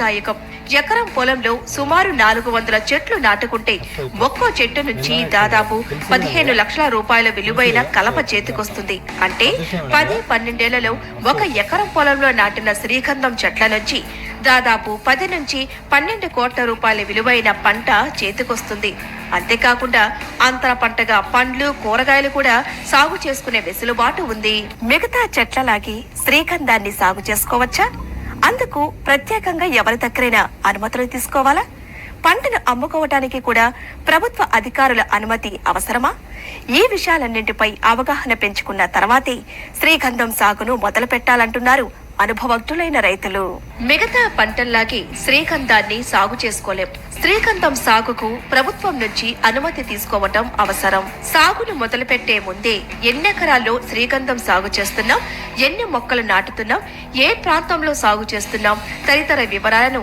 లాభదాయకం. ఎకరం పొలంలో సుమారు 400 చెట్లు నాటుకుంటే ఒక్కో చెట్టు నుంచి దాదాపు 15 లక్షల రూపాయల విలువైన కలప చేతికొస్తుంది. అంటే 10-12 ఏళ్లలో 1 ఎకరం పొలంలో నాటిన శ్రీగంధం చెట్ల నుంచి దాదాపు 10 నుంచి 12 కోట్ల రూపాయల విలువైన పంట చేతికొస్తుంది. అంతేకాకుండా అంతర పంటగా పండ్లు, కూరగాయలు కూడా సాగు చేసుకునే వెసులుబాటు ఉంది. మిగతా చెట్లలాగే శ్రీగంధాన్ని సాగు చేసుకోవచ్చా? అందుకు ప్రత్యేకంగా ఎవరి దగ్గరైనా అనుమతులు తీసుకోవాలా? పంటను అమ్ముకోవటానికి కూడా ప్రభుత్వ అధికారుల అనుమతి అవసరమా? ఈ విషయాలన్నింటిపై అవగాహన పెంచుకున్న తర్వాతే శ్రీగంధం సాగును మొదలు పెట్టాలంటున్నారు అనుభవజ్ఞులైన రైతులు. మిగతా పంటల్లాగే శ్రీగంధాన్ని సాగు చేసుకోలేం. శ్రీగంధం సాగుకు ప్రభుత్వం నుంచి అనుమతి తీసుకోవటం అవసరం. సాగును మొదలుపెట్టే ముందే ఎన్నెకరాల్లో శ్రీగంధం సాగు చేస్తున్నాం, ఎన్ని మొక్కలు నాటుతున్నాం, ఏ ప్రాంతంలో సాగు చేస్తున్నాం తదితర వివరాలను